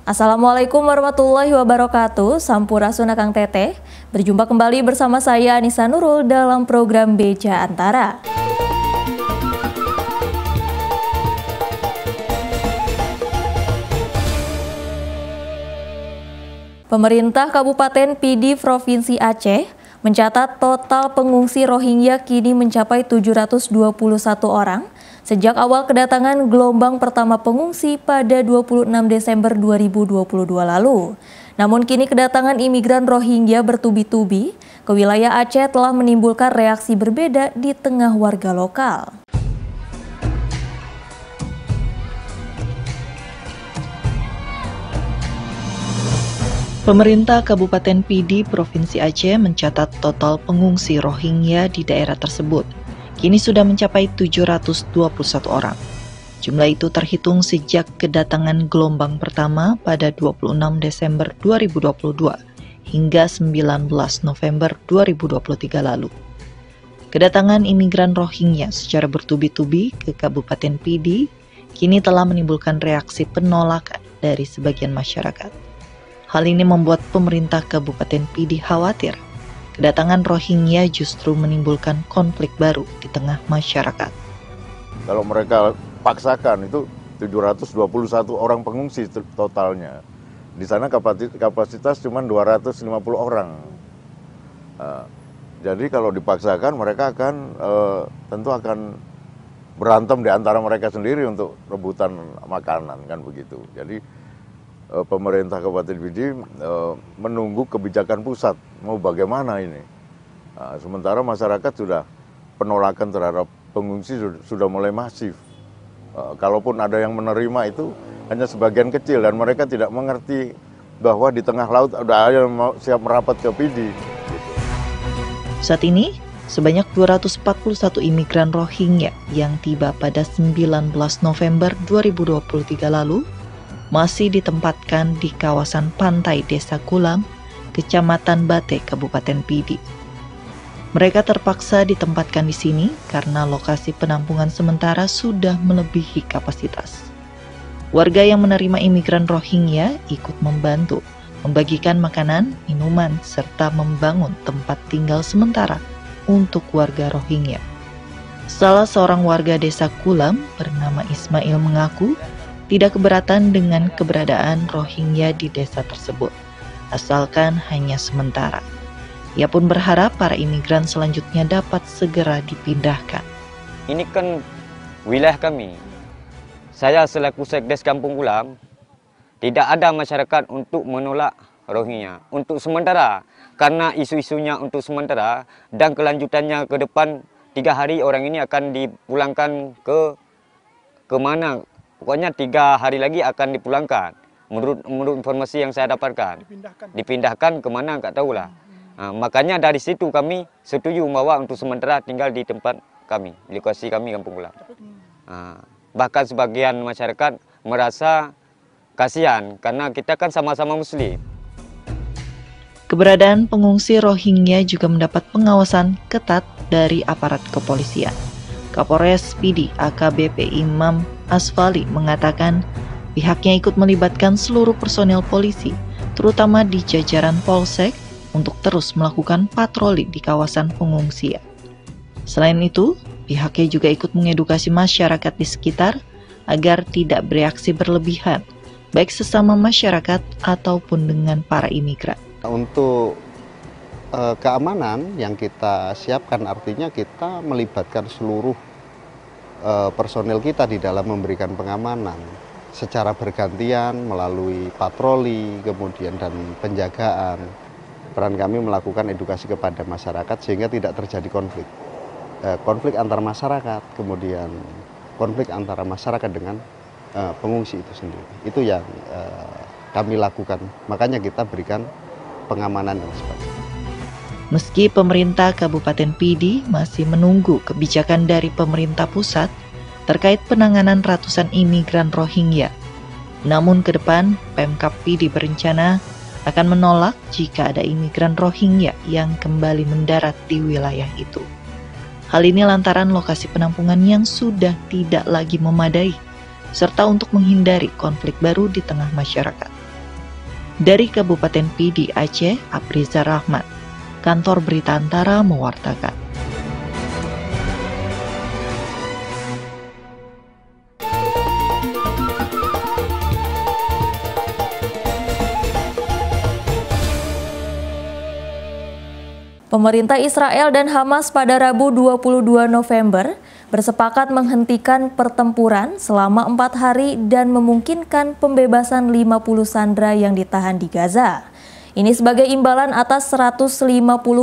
Assalamualaikum warahmatullahi wabarakatuh. Sampurasun Kang Teteh. Berjumpa kembali bersama saya Anissa Nurul dalam program Beja Antara. Pemerintah Kabupaten Pidi Provinsi Aceh mencatat total pengungsi Rohingya kini mencapai 721 orang sejak awal kedatangan gelombang pertama pengungsi pada 26 Desember 2022 lalu. Namun kini kedatangan imigran Rohingya bertubi-tubi ke wilayah Aceh telah menimbulkan reaksi berbeda di tengah warga lokal. Pemerintah Kabupaten Pidi Provinsi Aceh mencatat total pengungsi Rohingya di daerah tersebut kini sudah mencapai 721 orang. Jumlah itu terhitung sejak kedatangan gelombang pertama pada 26 Desember 2022 hingga 19 November 2023 lalu. Kedatangan imigran Rohingya secara bertubi-tubi ke Kabupaten Pidi kini telah menimbulkan reaksi penolakan dari sebagian masyarakat. Hal ini membuat pemerintah Kabupaten Pidi khawatir kedatangan Rohingya justru menimbulkan konflik baru di tengah masyarakat. Kalau mereka paksakan itu 721 orang pengungsi totalnya. Di sana kapasitas cuma 250 orang. Jadi kalau dipaksakan mereka akan tentu akan berantem di antara mereka sendiri untuk rebutan makanan kan begitu. Jadi pemerintah Kabupaten Pidi menunggu kebijakan pusat mau bagaimana ini. Sementara masyarakat sudah penolakan terhadap pengungsi sudah mulai masif. Kalaupun ada yang menerima itu hanya sebagian kecil dan mereka tidak mengerti bahwa di tengah laut ada yang siap merapat ke Pidi. Gitu. Saat ini sebanyak 241 imigran Rohingya yang tiba pada 19 November 2023 lalu masih ditempatkan di kawasan pantai Desa Kulam, Kecamatan Bate, Kabupaten Pidi. Mereka terpaksa ditempatkan di sini karena lokasi penampungan sementara sudah melebihi kapasitas. Warga yang menerima imigran Rohingya ikut membantu, membagikan makanan, minuman, serta membangun tempat tinggal sementara untuk warga Rohingya. Salah seorang warga Desa Kulam bernama Ismail mengaku tidak keberatan dengan keberadaan Rohingya di desa tersebut, asalkan hanya sementara. Ia pun berharap para imigran selanjutnya dapat segera dipindahkan. Ini kan wilayah kami. Saya selaku Sekdes Kampung Kulam, tidak ada masyarakat untuk menolak Rohingya. Untuk sementara, karena isu-isunya untuk sementara, dan kelanjutannya ke depan 3 hari orang ini akan dipulangkan ke mana. Pokoknya 3 hari lagi akan dipulangkan. Menurut informasi yang saya dapatkan. Dipindahkan kemana nggak tahu lah. Makanya dari situ kami setuju bahwa untuk sementara tinggal di tempat kami, di lokasi kami Kampung Kulam. Bahkan sebagian masyarakat merasa kasihan karena kita kan sama-sama Muslim. Keberadaan pengungsi Rohingya juga mendapat pengawasan ketat dari aparat kepolisian. Kapolres Pidi AKBP Imam Asfali mengatakan pihaknya ikut melibatkan seluruh personel polisi, terutama di jajaran Polsek, untuk terus melakukan patroli di kawasan pengungsian. Selain itu, pihaknya juga ikut mengedukasi masyarakat di sekitar agar tidak bereaksi berlebihan, baik sesama masyarakat ataupun dengan para imigran. Untuk keamanan yang kita siapkan artinya kita melibatkan seluruh personel kita di dalam memberikan pengamanan secara bergantian melalui patroli kemudian dan penjagaan. Peran kami melakukan edukasi kepada masyarakat sehingga tidak terjadi konflik antar masyarakat, kemudian konflik antara masyarakat dengan pengungsi itu sendiri. Itu yang kami lakukan, makanya kita berikan pengamanan yang sebagainya. Meski pemerintah Kabupaten Pidi masih menunggu kebijakan dari pemerintah pusat terkait penanganan ratusan imigran Rohingya, namun ke depan Pemkab Pidi berencana akan menolak jika ada imigran Rohingya yang kembali mendarat di wilayah itu. Hal ini lantaran lokasi penampungan yang sudah tidak lagi memadai, serta untuk menghindari konflik baru di tengah masyarakat. Dari Kabupaten Pidi Aceh, Apriza Rahmat, Kantor Berita Antara mewartakan. Pemerintah Israel dan Hamas pada Rabu 22 November bersepakat menghentikan pertempuran selama 4 hari dan memungkinkan pembebasan 50 sandera yang ditahan di Gaza. Ini sebagai imbalan atas 150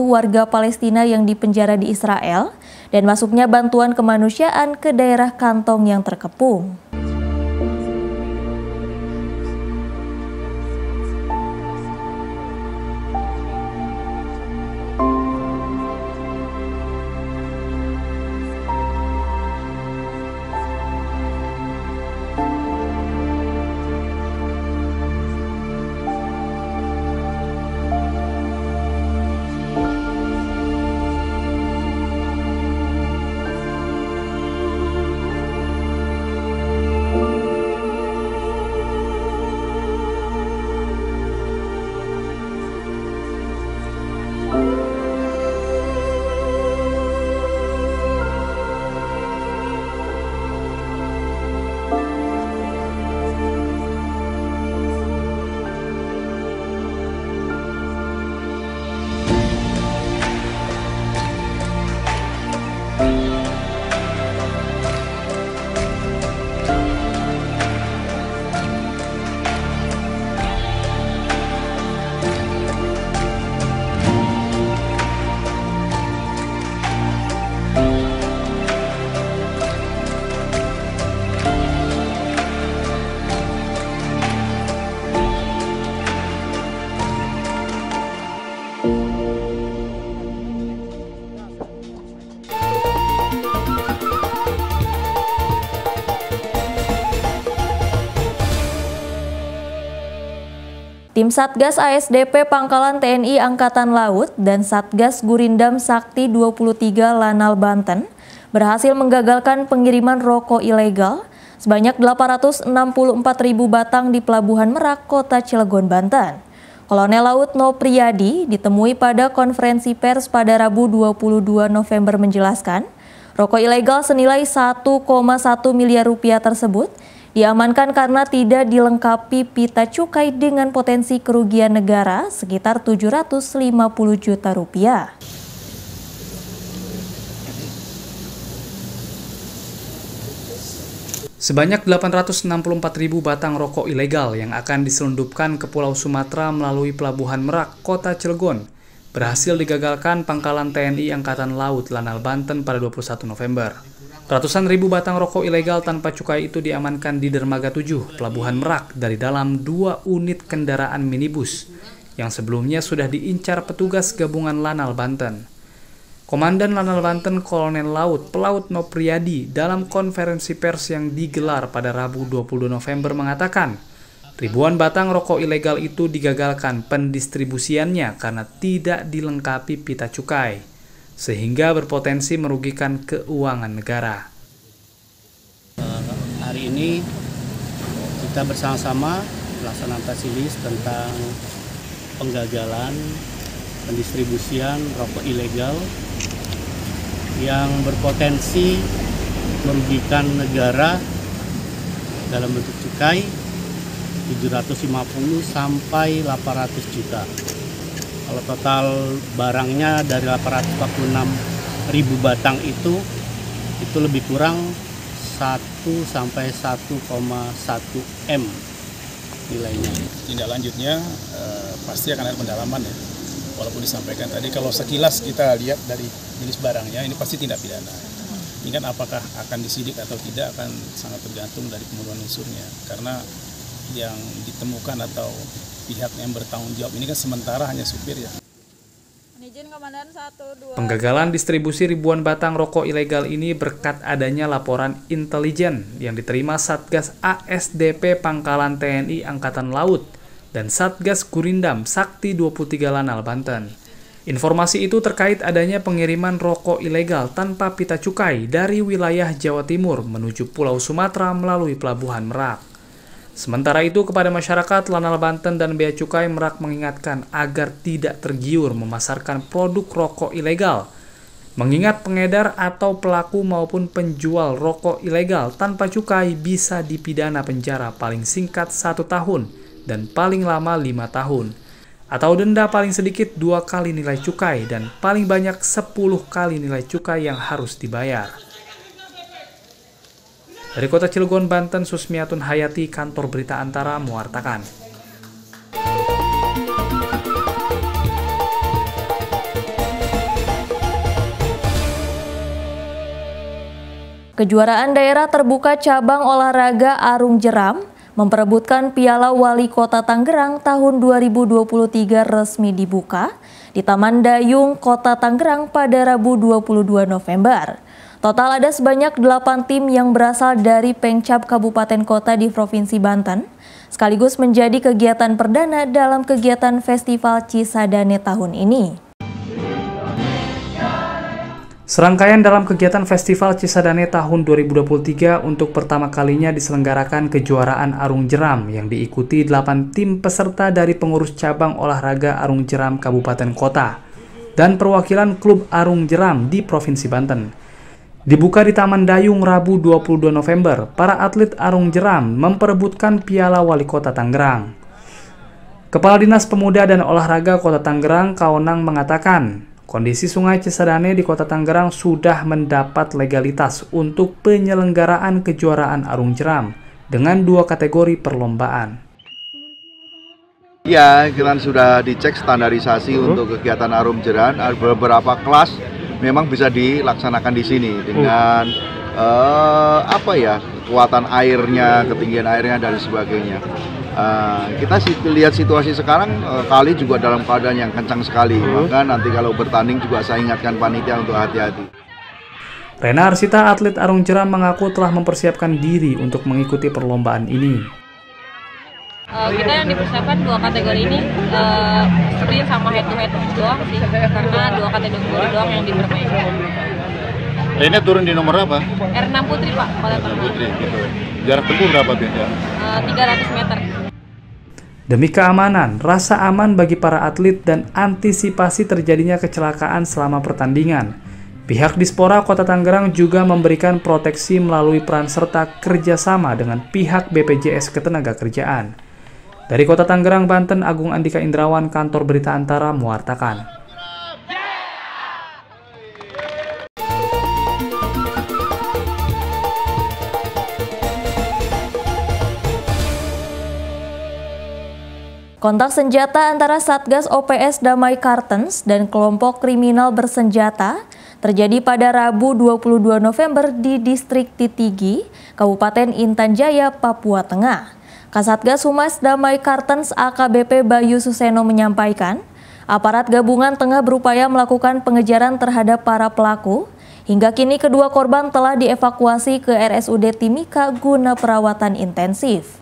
warga Palestina yang dipenjara di Israel dan masuknya bantuan kemanusiaan ke daerah kantong yang terkepung. Tim Satgas ASDP Pangkalan TNI Angkatan Laut dan Satgas Gurindam Sakti 23 Lanal Banten berhasil menggagalkan pengiriman rokok ilegal sebanyak 864.000 batang di Pelabuhan Merak, Kota Cilegon, Banten. Kolonel Laut Nopriyadi ditemui pada konferensi pers pada Rabu 22 November menjelaskan, rokok ilegal senilai 1,1 miliar rupiah tersebut diamankan karena tidak dilengkapi pita cukai dengan potensi kerugian negara sekitar 750 juta rupiah. Sebanyak 864.000 batang rokok ilegal yang akan diselundupkan ke Pulau Sumatera melalui Pelabuhan Merak, Kota Cilegon, berhasil digagalkan Pangkalan TNI Angkatan Laut Lanal Banten pada 21 November. Ratusan ribu batang rokok ilegal tanpa cukai itu diamankan di Dermaga 7, Pelabuhan Merak dari dalam 2 unit kendaraan minibus yang sebelumnya sudah diincar petugas gabungan Lanal Banten. Komandan Lanal Banten Kolonel Laut Pelaut Nopriyadi dalam konferensi pers yang digelar pada Rabu 20 November mengatakan, ribuan batang rokok ilegal itu digagalkan pendistribusiannya karena tidak dilengkapi pita cukai, sehingga berpotensi merugikan keuangan negara. Hari ini kita bersama-sama melaksanakan press release tentang penggagalan pendistribusian rokok ilegal yang berpotensi merugikan negara dalam bentuk cukai 750 sampai 800 juta. Kalau total barangnya dari 846.000 batang itu lebih kurang 1 sampai 1,1 M nilainya. Tindak lanjutnya pasti akan ada pendalaman ya. Walaupun disampaikan tadi kalau sekilas kita lihat dari jenis barangnya ini pasti tindak pidana. Ingat apakah akan disidik atau tidak akan sangat tergantung dari pemenuhan unsurnya. Karena yang ditemukan atau pihak yang bertanggung jawab ini kan sementara hanya supir ya. Penggagalan distribusi ribuan batang rokok ilegal ini berkat adanya laporan intelijen yang diterima Satgas ASDP Pangkalan TNI Angkatan Laut dan Satgas Gurindam Sakti 23 Lanal Banten. Informasi itu terkait adanya pengiriman rokok ilegal tanpa pita cukai dari wilayah Jawa Timur menuju Pulau Sumatera melalui Pelabuhan Merak. Sementara itu, kepada masyarakat, Lanal Banten dan Bea Cukai Merak mengingatkan agar tidak tergiur memasarkan produk rokok ilegal. Mengingat pengedar atau pelaku maupun penjual rokok ilegal tanpa cukai bisa dipidana penjara paling singkat 1 tahun dan paling lama 5 tahun. Atau denda paling sedikit 2 kali nilai cukai dan paling banyak 10 kali nilai cukai yang harus dibayar. Dari Kota Cilegon, Banten, Susmiatun Hayati, Kantor Berita Antara mewartakan. Kejuaraan daerah terbuka cabang olahraga arung jeram memperebutkan Piala Wali Kota Tangerang tahun 2023 resmi dibuka di Taman Dayung, Kota Tangerang pada Rabu 22 November. Total ada sebanyak 8 tim yang berasal dari Pengcap Kabupaten Kota di Provinsi Banten, sekaligus menjadi kegiatan perdana dalam kegiatan Festival Cisadane tahun ini. Serangkaian dalam kegiatan Festival Cisadane tahun 2023 untuk pertama kalinya diselenggarakan kejuaraan arung jeram yang diikuti 8 tim peserta dari pengurus cabang olahraga arung jeram Kabupaten Kota dan perwakilan klub arung jeram di Provinsi Banten. Dibuka di Taman Dayung Rabu 22 November, para atlet arung jeram memperebutkan Piala Wali Kota Tangerang. Kepala Dinas Pemuda dan Olahraga Kota Tangerang, Kaonang, mengatakan, kondisi Sungai Cisadane di Kota Tangerang sudah mendapat legalitas untuk penyelenggaraan kejuaraan arung jeram dengan 2 kategori perlombaan. Ya, kita sudah dicek standarisasi untuk kegiatan arung jeram. Beberapa kelas memang bisa dilaksanakan di sini dengan kekuatan airnya, ketinggian airnya dan sebagainya. Kita lihat situasi sekarang, kali juga dalam keadaan yang kencang sekali, maka nanti kalau bertanding juga saya ingatkan panitia untuk hati-hati. Rena Arsita, atlet arung jeram, mengaku telah mempersiapkan diri untuk mengikuti perlombaan ini. Kita yang dipersiapkan 2 kategori ini sepertinya sama head to head doang sih, karena 2 kategori doang yang dipermainkan. Rena turun di nomor apa? R6 Putri, Pak. Putri, gitu. Jarak tempuh berapa biasanya? 300 meter. Demi keamanan, rasa aman bagi para atlet dan antisipasi terjadinya kecelakaan selama pertandingan, pihak Dispora Kota Tangerang juga memberikan proteksi melalui peran serta kerjasama dengan pihak BPJS Ketenagakerjaan. Dari Kota Tangerang, Banten, Agung Andika Indrawan, Kantor Berita Antara mewartakan. Kontak senjata antara Satgas OPS Damai Kartens dan kelompok kriminal bersenjata terjadi pada Rabu 22 November di Distrik Titigi, Kabupaten Intan Jaya, Papua Tengah. Kasatgas Humas Damai Kartens AKBP Bayu Suseno menyampaikan, aparat gabungan tengah berupaya melakukan pengejaran terhadap para pelaku. Hingga kini kedua korban telah dievakuasi ke RSUD Timika guna perawatan intensif.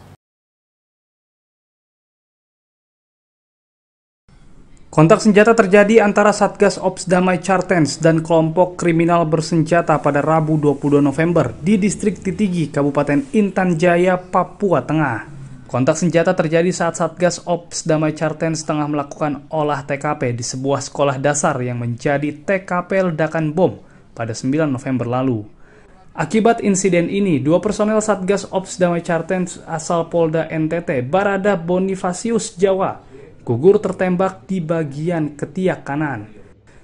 Kontak senjata terjadi antara Satgas Ops Damai Kartens dan kelompok kriminal bersenjata pada Rabu 22 November di Distrik Titigi, Kabupaten Intan Jaya, Papua Tengah. Kontak senjata terjadi saat Satgas Ops Damai Kartens tengah melakukan olah TKP di sebuah sekolah dasar yang menjadi TKP ledakan bom pada 9 November lalu. Akibat insiden ini, 2 personel Satgas Ops Damai Kartens asal Polda NTT, Barada Bonifasius, Jawa, gugur tertembak di bagian ketiak kanan.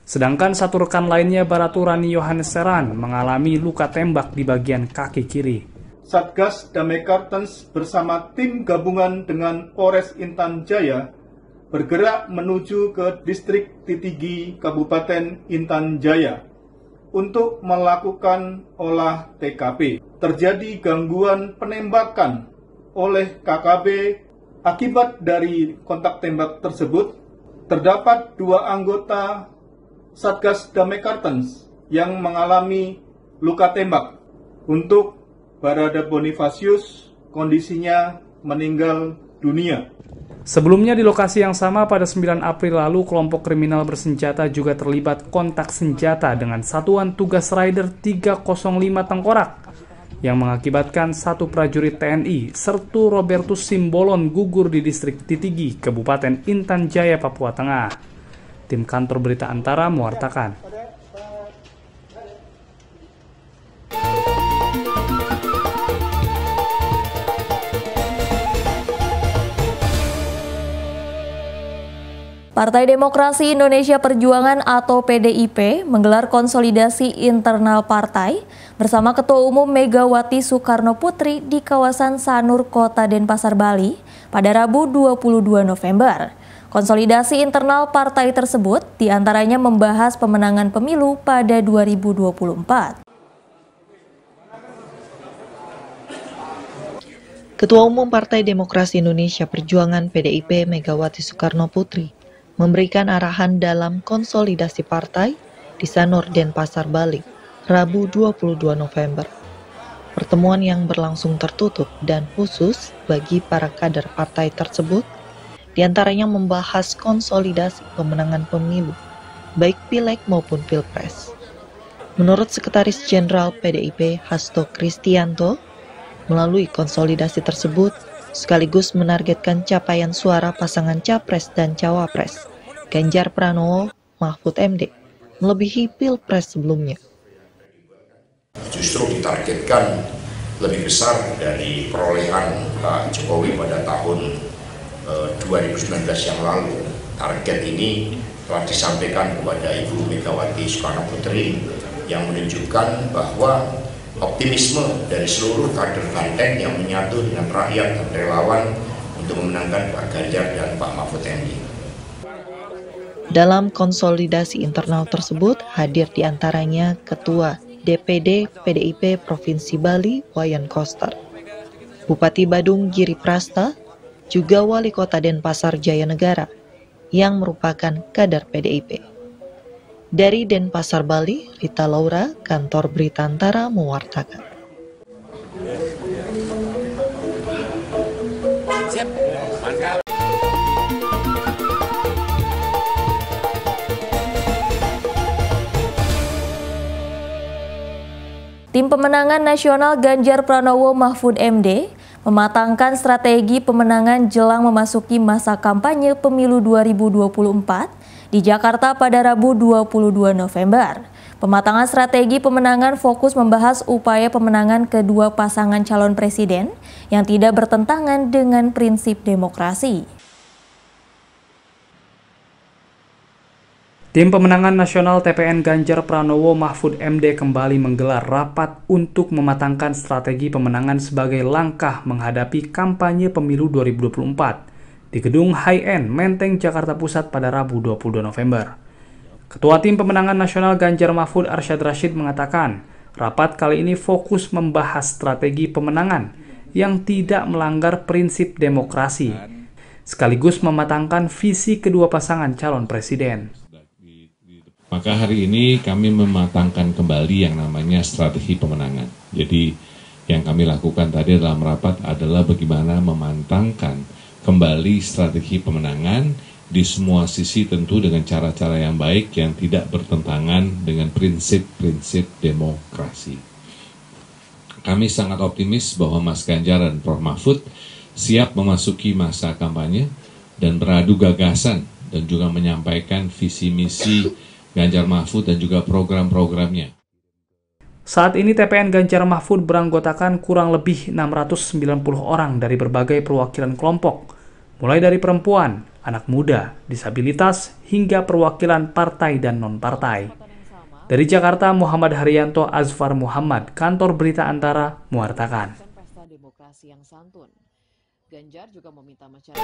Sedangkan 1 rekan lainnya, Baratu Rani Yohanes Seran, mengalami luka tembak di bagian kaki kiri. Satgas Damai Kartens bersama tim gabungan dengan Polres Intan Jaya bergerak menuju ke Distrik Titigi, Kabupaten Intan Jaya untuk melakukan olah TKP. Terjadi gangguan penembakan oleh KKB. Akibat dari kontak tembak tersebut, terdapat 2 anggota Satgas Damai Kartens yang mengalami luka tembak. Untuk Barada Bonifasius, kondisinya meninggal dunia. Sebelumnya di lokasi yang sama pada 9 April lalu, kelompok kriminal bersenjata juga terlibat kontak senjata dengan Satuan Tugas Rider 305 Tengkorak yang mengakibatkan satu prajurit TNI, Sertu Robertus Simbolon, gugur di distrik Titigi, Kabupaten Intan Jaya, Papua Tengah. Tim kantor berita Antara mewartakan. Partai Demokrasi Indonesia Perjuangan atau PDIP menggelar konsolidasi internal partai bersama Ketua Umum Megawati Soekarno Putri di kawasan Sanur, Kota Denpasar, Bali pada Rabu 22 November. Konsolidasi internal partai tersebut diantaranya membahas pemenangan pemilu pada 2024. Ketua Umum Partai Demokrasi Indonesia Perjuangan PDIP Megawati Soekarno Putri memberikan arahan dalam konsolidasi partai di Sanur, Denpasar, Bali, Rabu 22 November. Pertemuan yang berlangsung tertutup dan khusus bagi para kader partai tersebut, diantaranya membahas konsolidasi pemenangan pemilu, baik Pileg maupun Pilpres. Menurut Sekretaris Jenderal PDIP Hasto Kristianto, melalui konsolidasi tersebut, sekaligus menargetkan capaian suara pasangan Capres dan Cawapres, Ganjar Pranowo, Mahfud MD, melebihi Pilpres sebelumnya. Justru ditargetkan lebih besar dari perolehan Pak Jokowi pada tahun 2019 yang lalu. Target ini telah disampaikan kepada Ibu Megawati Soekarno Putri yang menunjukkan bahwa optimisme dari seluruh kader Banteng yang menyatu dengan rakyat dan relawan untuk memenangkan Pak Ganjar dan Pak Mahfud MD. Dalam konsolidasi internal tersebut hadir diantaranya Ketua DPD PDIP Provinsi Bali Wayan Koster, Bupati Badung Giri Prasta, juga Wali Kota Denpasar Jaya Negara yang merupakan kader PDIP. Dari Denpasar, Bali, Rita Laura, Kantor Berita Antara mewartakan. Tim pemenangan nasional Ganjar Pranowo Mahfud MD mematangkan strategi pemenangan jelang memasuki masa kampanye pemilu 2024 di Jakarta pada Rabu 22 November. Pematangan strategi pemenangan fokus membahas upaya pemenangan kedua pasangan calon presiden yang tidak bertentangan dengan prinsip demokrasi. Tim pemenangan nasional TPN Ganjar Pranowo Mahfud MD kembali menggelar rapat untuk mematangkan strategi pemenangan sebagai langkah menghadapi kampanye pemilu 2024 di Gedung High End Menteng, Jakarta Pusat pada Rabu 22 November. Ketua Tim Pemenangan Nasional Ganjar Mahfud Arsyad Rashid mengatakan, rapat kali ini fokus membahas strategi pemenangan yang tidak melanggar prinsip demokrasi, sekaligus mematangkan visi kedua pasangan calon presiden. Maka hari ini kami mematangkan kembali yang namanya strategi pemenangan. Jadi yang kami lakukan tadi dalam rapat adalah bagaimana memantangkan kembali strategi pemenangan di semua sisi, tentu dengan cara-cara yang baik yang tidak bertentangan dengan prinsip-prinsip demokrasi. Kami sangat optimis bahwa Mas Ganjar dan Prof. Mahfud siap memasuki masa kampanye dan beradu gagasan dan juga menyampaikan visi misi Ganjar Mahfud dan juga program-programnya. Saat ini TPN Ganjar Mahfud beranggotakan kurang lebih 690 orang dari berbagai perwakilan kelompok, mulai dari perempuan, anak muda, disabilitas, hingga perwakilan partai dan non-partai. Dari Jakarta, Muhammad Haryanto Azfar Muhammad, Kantor Berita Antara, mewartakan. Pesta demokrasi yang santun. Ganjar juga meminta masyarakat.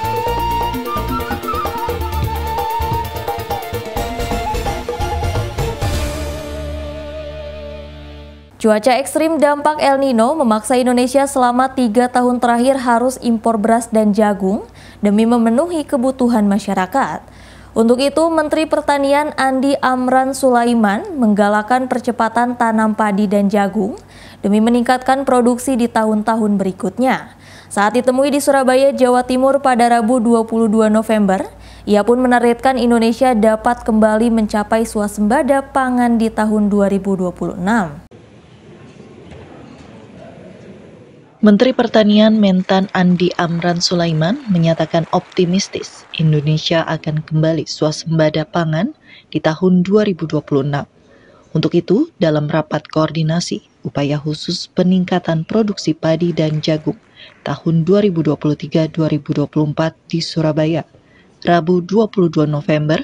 Cuaca ekstrim dampak El Nino memaksa Indonesia selama 3 tahun terakhir harus impor beras dan jagung demi memenuhi kebutuhan masyarakat. Untuk itu, Menteri Pertanian Andi Amran Sulaiman menggalakkan percepatan tanam padi dan jagung demi meningkatkan produksi di tahun-tahun berikutnya. Saat ditemui di Surabaya, Jawa Timur pada Rabu 22 November, ia pun menargetkan Indonesia dapat kembali mencapai swasembada pangan di tahun 2026. Menteri Pertanian Mentan Andi Amran Sulaiman menyatakan optimistis Indonesia akan kembali swasembada pangan di tahun 2026. Untuk itu, dalam rapat koordinasi upaya khusus peningkatan produksi padi dan jagung tahun 2023-2024 di Surabaya, Rabu 22 November,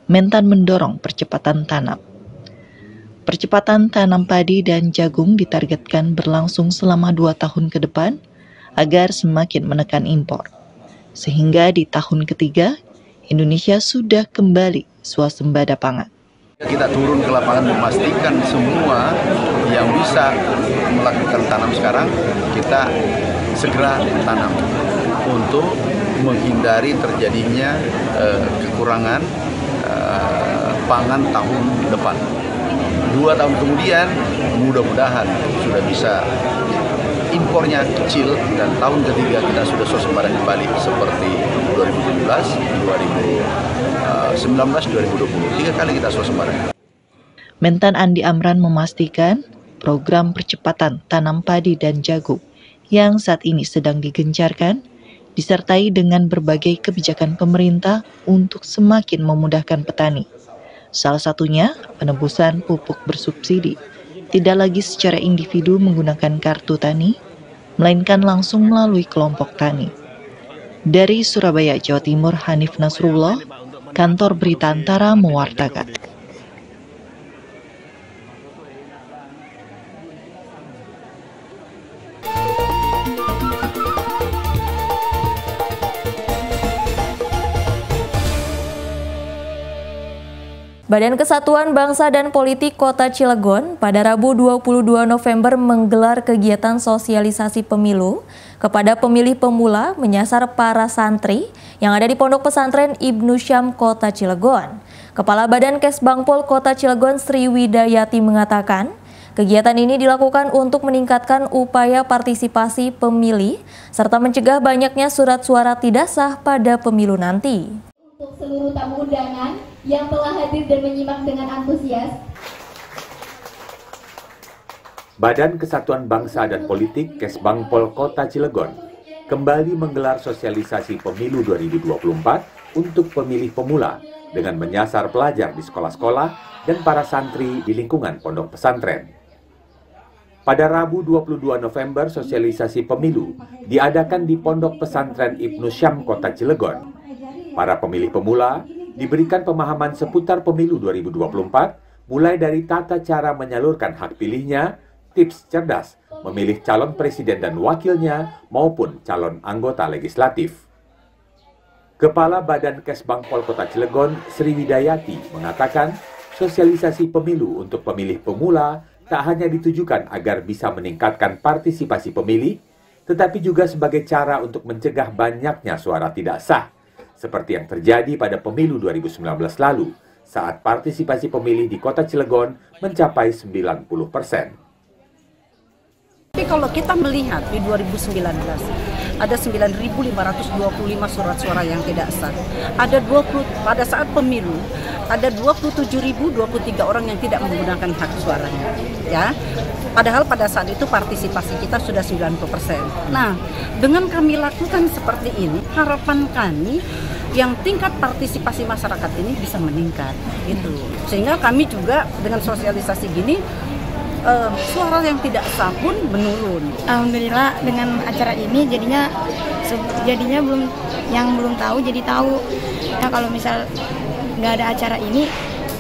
Mentan mendorong percepatan tanam. Percepatan tanam padi dan jagung ditargetkan berlangsung selama 2 tahun ke depan agar semakin menekan impor. Sehingga di tahun ketiga, Indonesia sudah kembali swasembada pangan. Kita turun ke lapangan memastikan semua yang bisa melakukan tanam sekarang, kita segera tanam untuk menghindari terjadinya kekurangan pangan tahun depan. 2 tahun kemudian mudah-mudahan sudah bisa impornya kecil dan tahun ketiga kita sudah swasembada kembali seperti 2017, 2019, 2020. 3 kali kita swasembada. Mentan Andi Amran memastikan program percepatan tanam padi dan jagung yang saat ini sedang digencarkan disertai dengan berbagai kebijakan pemerintah untuk semakin memudahkan petani. Salah satunya, penebusan pupuk bersubsidi, tidak lagi secara individu menggunakan kartu tani, melainkan langsung melalui kelompok tani. Dari Surabaya, Jawa Timur, Hanif Nasrullah, Kantor Berita Antara mewartakan. Badan Kesatuan Bangsa dan Politik Kota Cilegon pada Rabu 22 November menggelar kegiatan sosialisasi pemilu kepada pemilih pemula menyasar para santri yang ada di Pondok Pesantren Ibnu Syam Kota Cilegon. Kepala Badan Kesbangpol Kota Cilegon Sri Widayati mengatakan, kegiatan ini dilakukan untuk meningkatkan upaya partisipasi pemilih serta mencegah banyaknya surat suara tidak sah pada pemilu nanti. Untuk seluruh tamu undangan yang telah hadir dan menyimak dengan antusias. Badan Kesatuan Bangsa dan Politik Kesbangpol Kota Cilegon kembali menggelar sosialisasi pemilu 2024 untuk pemilih pemula dengan menyasar pelajar di sekolah-sekolah dan para santri di lingkungan pondok pesantren. Pada Rabu 22 November, sosialisasi pemilu diadakan di Pondok Pesantren Ibnu Syam Kota Cilegon. Para pemilih pemula diberikan pemahaman seputar pemilu 2024, mulai dari tata cara menyalurkan hak pilihnya, tips cerdas memilih calon presiden dan wakilnya, maupun calon anggota legislatif. Kepala Badan Kesbangpol Kota Cilegon, Sri Widayati, mengatakan sosialisasi pemilu untuk pemilih pemula tak hanya ditujukan agar bisa meningkatkan partisipasi pemilih, tetapi juga sebagai cara untuk mencegah banyaknya suara tidak sah, seperti yang terjadi pada pemilu 2019 lalu, saat partisipasi pemilih di Kota Cilegon mencapai 90%. Tapi kalau kita melihat di 2019, ada 9.525 surat suara yang tidak sah. Pada saat pemilu, ada 27.023 orang yang tidak menggunakan hak suaranya. Ya. Padahal pada saat itu partisipasi kita sudah 90%. Nah, dengan kami lakukan seperti ini, harapan kami yang tingkat partisipasi masyarakat ini bisa meningkat, gitu. Sehingga kami juga dengan sosialisasi gini, suara yang tidak sah pun menurun. Alhamdulillah dengan acara ini jadinya belum tahu jadi tahu. Nah, kalau misal nggak ada acara ini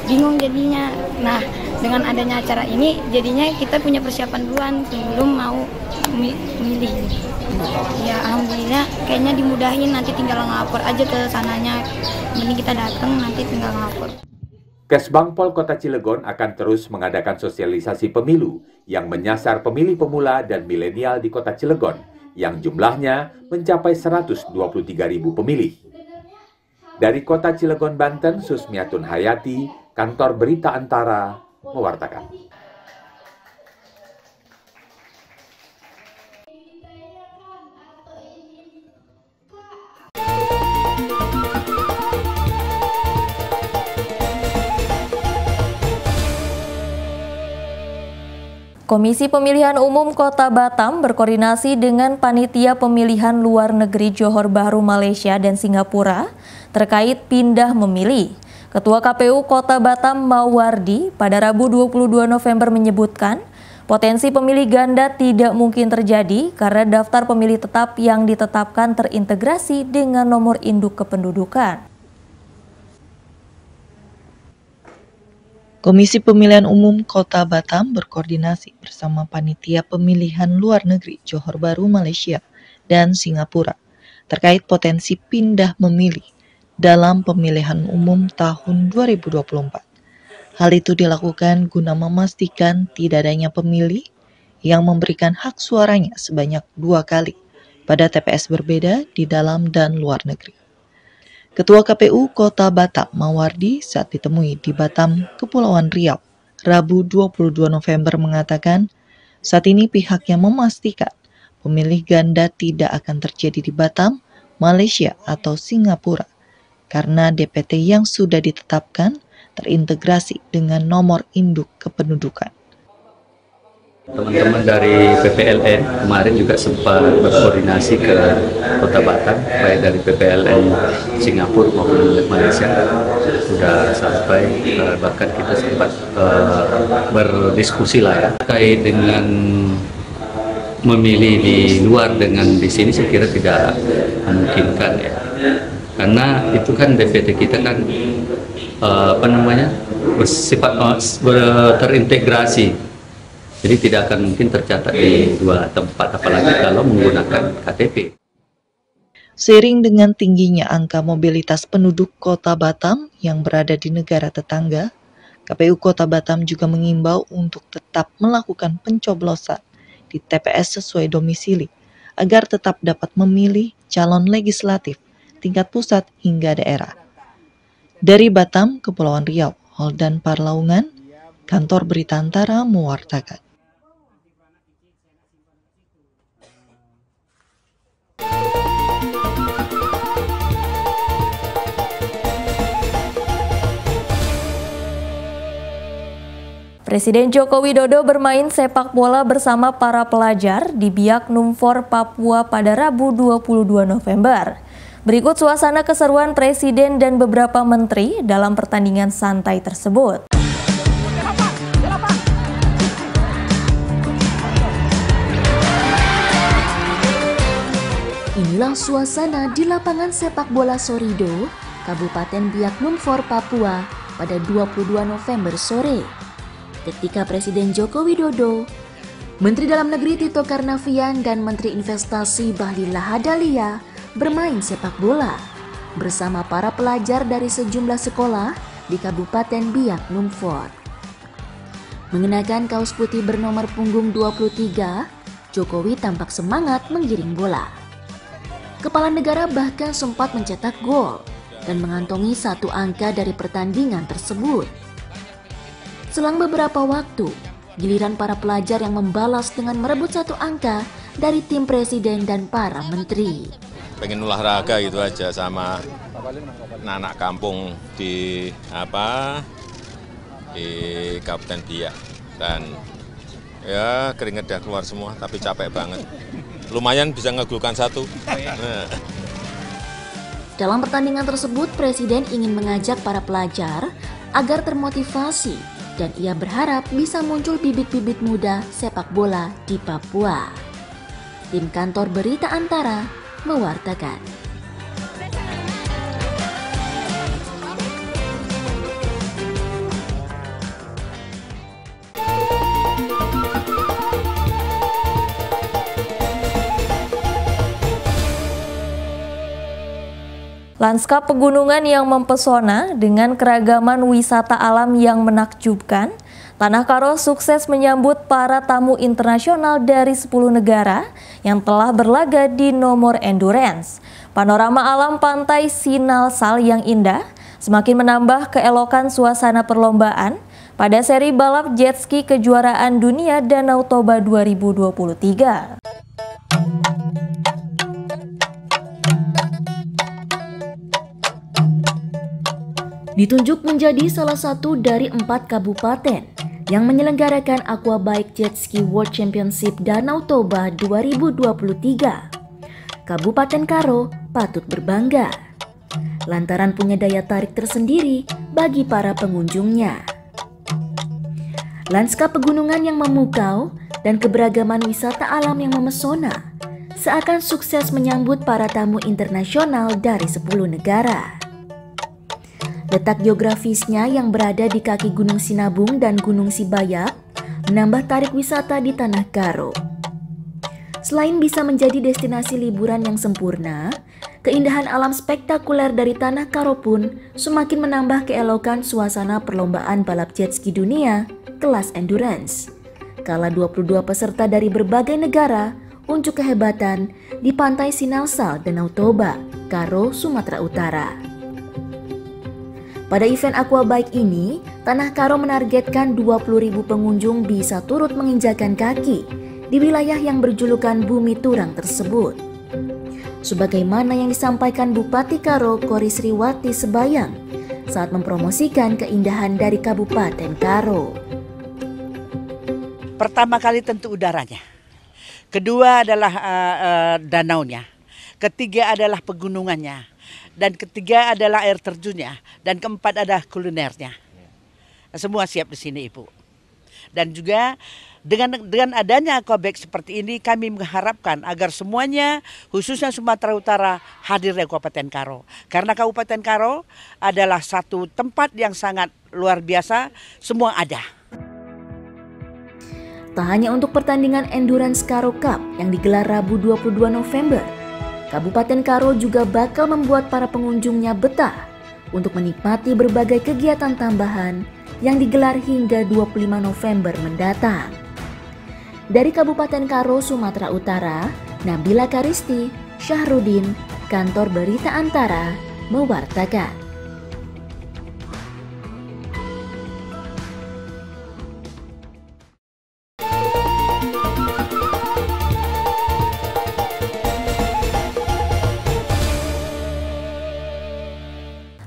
bingung jadinya. Nah, dengan adanya acara ini jadinya kita punya persiapan duluan sebelum mau milih. Ya alhamdulillah kayaknya dimudahin, nanti tinggal ngelapor aja ke sananya. Mending kita datang nanti tinggal ngelapor. Kesbangpol Kota Cilegon akan terus mengadakan sosialisasi pemilu yang menyasar pemilih pemula dan milenial di Kota Cilegon yang jumlahnya mencapai 123.000 pemilih. Dari Kota Cilegon, Banten, Susmiatun Hayati, Kantor Berita Antara, mewartakan. Komisi Pemilihan Umum Kota Batam berkoordinasi dengan Panitia Pemilihan Luar Negeri Johor Bahru Malaysia dan Singapura terkait pindah memilih. Ketua KPU Kota Batam Mawardi pada Rabu 22 November menyebutkan potensi pemilih ganda tidak mungkin terjadi karena daftar pemilih tetap yang ditetapkan terintegrasi dengan nomor induk kependudukan. Komisi Pemilihan Umum Kota Batam berkoordinasi bersama Panitia Pemilihan Luar Negeri Johor Bahru Malaysia dan Singapura terkait potensi pindah memilih dalam pemilihan umum tahun 2024. Hal itu dilakukan guna memastikan tidak adanya pemilih yang memberikan hak suaranya sebanyak 2 kali pada TPS berbeda di dalam dan luar negeri. Ketua KPU Kota Batam Mawardi saat ditemui di Batam, Kepulauan Riau, Rabu 22 November mengatakan saat ini pihaknya memastikan pemilih ganda tidak akan terjadi di Batam, Malaysia atau Singapura karena DPT yang sudah ditetapkan terintegrasi dengan nomor induk kependudukan. Teman-teman dari PPLN kemarin juga sempat berkoordinasi ke Kota Batam, baik dari PPLN Singapura maupun Malaysia sudah sampai, bahkan kita sempat berdiskusi lah ya terkait dengan memilih di luar dengan di sini. Saya kira tidak memungkinkan ya, karena itu kan DPT kita kan bersifat terintegrasi, jadi tidak akan mungkin tercatat di 2 tempat, apalagi kalau menggunakan KTP. Seiring dengan tingginya angka mobilitas penduduk Kota Batam yang berada di negara tetangga, KPU Kota Batam juga mengimbau untuk tetap melakukan pencoblosan di TPS sesuai domisili agar tetap dapat memilih calon legislatif tingkat pusat hingga daerah. Dari Batam, Kepulauan Riau, Holdan Parlaungan, Kantor Berita Antara mewartakan. Presiden Joko Widodo bermain sepak bola bersama para pelajar di Biak Numfor, Papua pada Rabu 22 November. Berikut suasana keseruan Presiden dan beberapa menteri dalam pertandingan santai tersebut. Inilah suasana di lapangan sepak bola Sorido, Kabupaten Biak Numfor, Papua pada 22 November sore. Ketika Presiden Joko Widodo, Menteri Dalam Negeri Tito Karnavian dan Menteri Investasi Bahlil Lahadalia bermain sepak bola bersama para pelajar dari sejumlah sekolah di Kabupaten Biak Numfor. Mengenakan kaos putih bernomor punggung 23, Jokowi tampak semangat menggiring bola. Kepala negara bahkan sempat mencetak gol dan mengantongi 1 angka dari pertandingan tersebut. Selang beberapa waktu, giliran para pelajar yang membalas dengan merebut 1 angka dari tim presiden dan para menteri. Pengen olahraga gitu aja sama anak kampung di Kabupaten Biak, dan ya keringet dah keluar semua, tapi capek banget. Lumayan bisa ngegulkan 1. Dalam pertandingan tersebut, Presiden ingin mengajak para pelajar agar termotivasi dan ia berharap bisa muncul bibit-bibit muda sepak bola di Papua. Tim Kantor Berita Antara mewartakan. Lanskap pegunungan yang mempesona dengan keragaman wisata alam yang menakjubkan, Tanah Karo sukses menyambut para tamu internasional dari 10 negara yang telah berlaga di nomor endurance. Panorama alam pantai Sinalsal yang indah semakin menambah keelokan suasana perlombaan pada seri balap jet ski kejuaraan dunia Danau Toba 2023. Ditunjuk menjadi salah satu dari 4 kabupaten yang menyelenggarakan Aquabike Jet Ski World Championship Danau Toba 2023. Kabupaten Karo patut berbangga lantaran punya daya tarik tersendiri bagi para pengunjungnya. Lanskap pegunungan yang memukau dan keberagaman wisata alam yang memesona seakan sukses menyambut para tamu internasional dari 10 negara. Letak geografisnya yang berada di kaki Gunung Sinabung dan Gunung Sibayak menambah tarik wisata di Tanah Karo. Selain bisa menjadi destinasi liburan yang sempurna, keindahan alam spektakuler dari Tanah Karo pun semakin menambah keelokan suasana perlombaan balap jet ski dunia kelas endurance. Kala 22 peserta dari berbagai negara unjuk kehebatan di Pantai Sinalsal, Danau Toba, Karo, Sumatera Utara. Pada event Aquabike ini, Tanah Karo menargetkan 20.000 pengunjung bisa turut menginjakan kaki di wilayah yang berjulukan Bumi Turang tersebut. Sebagaimana yang disampaikan Bupati Karo Koris Riwati Sebayang saat mempromosikan keindahan dari Kabupaten Karo. Pertama kali tentu udaranya, kedua adalah danaunya, ketiga adalah pegunungannya, dan ketiga adalah air terjunnya, dan keempat adalah kulinernya. Semua siap di sini, Ibu. Dan juga dengan adanya Aquabike seperti ini, kami mengharapkan agar semuanya, khususnya Sumatera Utara, hadir di Kabupaten Karo. Karena Kabupaten Karo adalah satu tempat yang sangat luar biasa, semua ada. Tak hanya untuk pertandingan Endurance Karo Cup yang digelar Rabu 22 November, Kabupaten Karo juga bakal membuat para pengunjungnya betah untuk menikmati berbagai kegiatan tambahan yang digelar hingga 25 November mendatang. Dari Kabupaten Karo, Sumatera Utara, Nabila Karisti, Syahrudin, Kantor Berita Antara, mewartakan.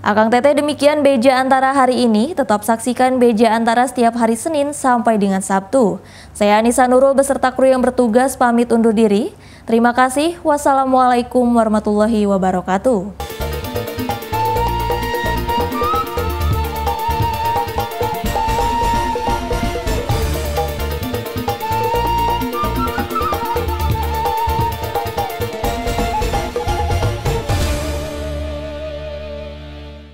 Akang Teteh, demikian Beja Antara hari ini. Tetap saksikan Beja Antara setiap hari Senin sampai dengan Sabtu. Saya Anissa Nurul beserta kru yang bertugas pamit undur diri. Terima kasih. Wassalamualaikum warahmatullahi wabarakatuh.